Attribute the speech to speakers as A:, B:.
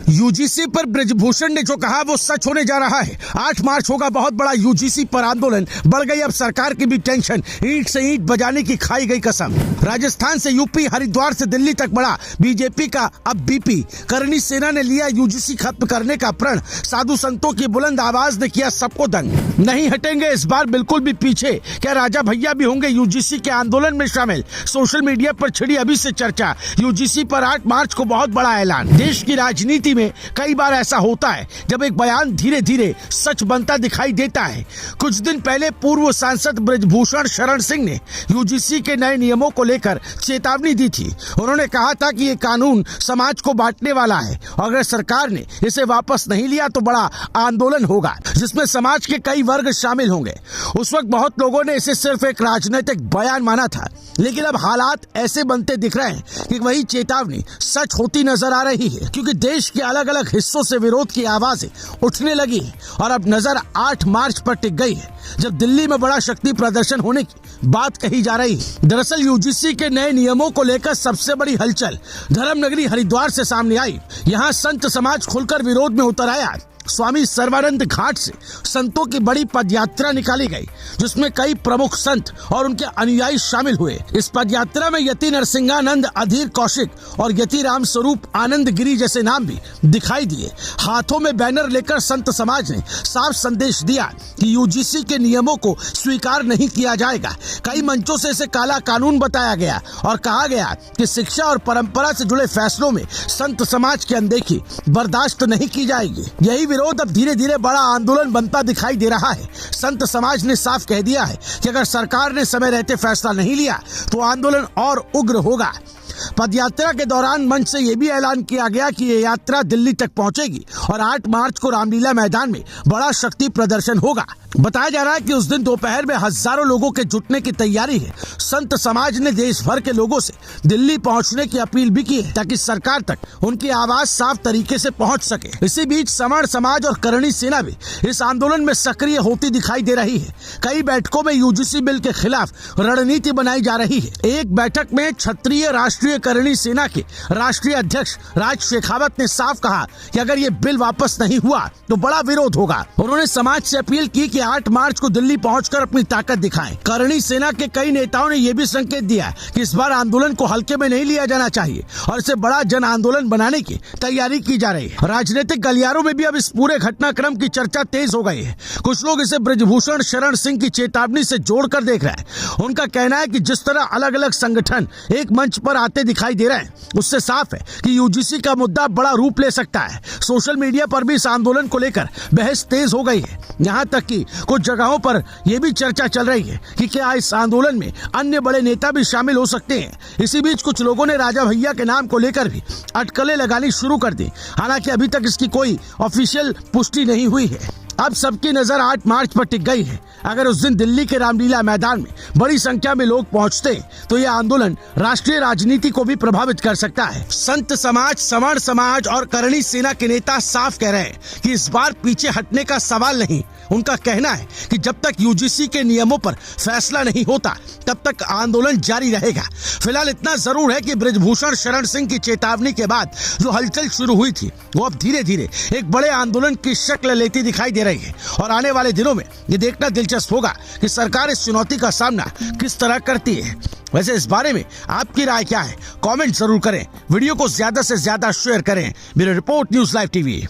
A: UGC पर ब्रजभूषण ने जो कहा वो सच होने जा रहा है। 8 मार्च होगा बहुत बड़ा यूजीसी पर आंदोलन। बढ़ गई अब सरकार की भी टेंशन, ईंट से ईंट बजाने की खाई गई कसम। राजस्थान से यूपी, हरिद्वार से दिल्ली तक बढ़ा बीजेपी का अब बीपी। करणी सेना ने लिया यूजीसी खत्म करने का प्रण। साधु संतों की बुलंद आवाज ने किया सबको दंग। नहीं हटेंगे इस बार बिल्कुल भी पीछे। क्या राजा भैया भी होंगे यूजीसी के आंदोलन में शामिल? सोशल मीडिया पर छिड़ी अभी से चर्चा। यूजीसी पर 8 मार्च को बहुत बड़ा ऐलान। देश की राजनीति में कई बार ऐसा होता है जब एक बयान धीरे धीरे सच बनता दिखाई देता है। कुछ दिन पहले पूर्व सांसद ब्रजभूषण शरण सिंह ने यूजीसी के नए नियमों को लेकर चेतावनी दी थी। उन्होंने कहा था कि ये कानून समाज को बांटने वाला है और अगर सरकार ने इसे वापस नहीं लिया तो बड़ा आंदोलन होगा जिसमें समाज के कई वर्ग शामिल होंगे। उस वक्त बहुत लोगों ने इसे सिर्फ एक राजनीतिक बयान माना था, लेकिन अब हालात ऐसे बनते दिख रहे हैं कि वही चेतावनी सच होती नजर आ रही है, क्योंकि देश के अलग अलग हिस्सों से विरोध की आवाजें उठने लगी है और अब नजर 8 मार्च पर टिक गई है जब दिल्ली में बड़ा शक्ति प्रदर्शन होने की बात कही जा रही है। दरअसल यूजीसी के नए नियमों को लेकर सबसे बड़ी हलचल धर्मनगरी हरिद्वार से सामने आई। यहाँ संत समाज खुलकर विरोध में उतर आया। स्वामी सर्वानंद घाट से संतों की बड़ी पदयात्रा निकाली गई जिसमें कई प्रमुख संत और उनके अनुयायी शामिल हुए। इस पदयात्रा में यति नरसिंहानंद, अधीर कौशिक और यति राम स्वरूप आनंद गिरी जैसे नाम भी दिखाई दिए। हाथों में बैनर लेकर संत समाज ने साफ संदेश दिया कि यूजीसी के नियमों को स्वीकार नहीं किया जाएगा। कई मंचों से इसे काला कानून बताया गया और कहा गया कि शिक्षा और परंपरा से जुड़े फैसलों में संत समाज की अनदेखी बर्दाश्त नहीं की जाएगी। यही विरोध अब धीरे धीरे बड़ा आंदोलन बनता दिखाई दे रहा है। संत समाज ने साफ कह दिया है कि अगर सरकार ने समय रहते फैसला नहीं लिया तो आंदोलन और उग्र होगा। पदयात्रा के दौरान मंच से यह भी ऐलान किया गया कि ये यात्रा दिल्ली तक पहुंचेगी और 8 मार्च को रामलीला मैदान में बड़ा शक्ति प्रदर्शन होगा। बताया जा रहा है कि उस दिन दोपहर में हजारों लोगों के जुटने की तैयारी है। संत समाज ने देश भर के लोगों से दिल्ली पहुंचने की अपील भी की है ताकि सरकार तक उनकी आवाज साफ तरीके से पहुंच सके। इसी बीच समण समाज और करणी सेना भी इस आंदोलन में सक्रिय होती दिखाई दे रही है। कई बैठकों में यूजीसी बिल के खिलाफ रणनीति बनाई जा रही है। एक बैठक में क्षत्रिय राष्ट्रीय करणी सेना के राष्ट्रीय अध्यक्ष राज शेखावत ने साफ कहा कि अगर ये बिल वापस नहीं हुआ तो बड़ा विरोध होगा। उन्होंने समाज से अपील की कि 8 मार्च को दिल्ली पहुंचकर अपनी ताकत दिखाएं। करणी सेना के कई नेताओं ने यह भी संकेत दिया कि इस बार आंदोलन को हल्के में नहीं लिया जाना चाहिए और इसे बड़ा जन आंदोलन बनाने की तैयारी की जा रही है। राजनीतिक गलियारों में भी अब इस पूरे घटनाक्रम की चर्चा तेज हो गई है। कुछ लोग इसे ब्रजभूषण शरण सिंह की चेतावनी से जोड़कर देख रहे हैं। उनका कहना है कि जिस तरह अलग अलग संगठन एक मंच पर आते दिखाई दे रहे हैं उससे साफ है कि यूजीसी का मुद्दा बड़ा रूप ले सकता है। सोशल मीडिया पर भी इस आंदोलन को लेकर बहस तेज हो गई है। यहाँ तक कि कुछ जगहों पर यह भी चर्चा चल रही है कि क्या इस आंदोलन में अन्य बड़े नेता भी शामिल हो सकते हैं। इसी बीच कुछ लोगों ने राजा भैया के नाम को लेकर भी अटकलें लगानी शुरू कर दी। हालांकि अभी तक इसकी कोई ऑफिशियल पुष्टि नहीं हुई है। अब सबकी नजर 8 मार्च पर टिक गई है। अगर उस दिन दिल्ली के रामलीला मैदान में बड़ी संख्या में लोग पहुंचते तो यह आंदोलन राष्ट्रीय राजनीति को भी प्रभावित कर सकता है। संत समाज, समण समाज और करणी सेना के नेता साफ कह रहे हैं कि इस बार पीछे हटने का सवाल नहीं। उनका कहना है कि जब तक यूजीसी के नियमों पर फैसला नहीं होता तब तक आंदोलन जारी रहेगा। फिलहाल इतना जरूर है कि ब्रजभूषण शरण सिंह की चेतावनी के बाद जो हलचल शुरू हुई थी वो अब धीरे धीरे एक बड़े आंदोलन की शक्ल लेती दिखाई दे रही है और आने वाले दिनों में ये देखना दिलचस्प होगा कि सरकार इस चुनौती का सामना किस तरह करती है। वैसे इस बारे में आपकी राय क्या है? कमेंट जरूर करें। वीडियो को ज्यादा से ज्यादा शेयर करें। Bureau report, news live TV.